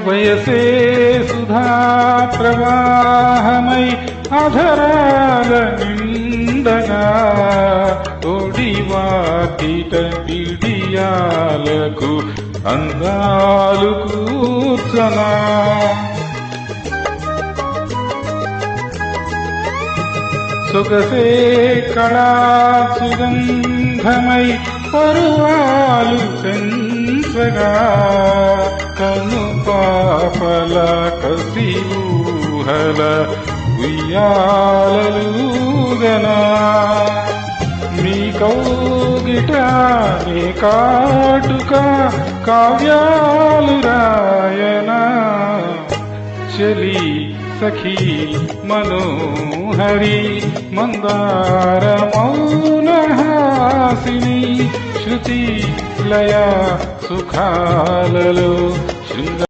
వయసే సుధా ప్రవాహమై అధరాల నిండగా ఒడివాకిట పిడియాలకు అందాలు కూర్చనా సొగసే కళా సుగంధమై పరువాలు పెంచగా కను పాపల కసి ఊహల ఉయ్యాలలుగనా మీ కౌగిట నీ కాటుక కావ్యాలు రాయనా చలి సఖీ మనోహరి మందార మౌనహాసిని శృతి లయ సుఖాలలో శృంగ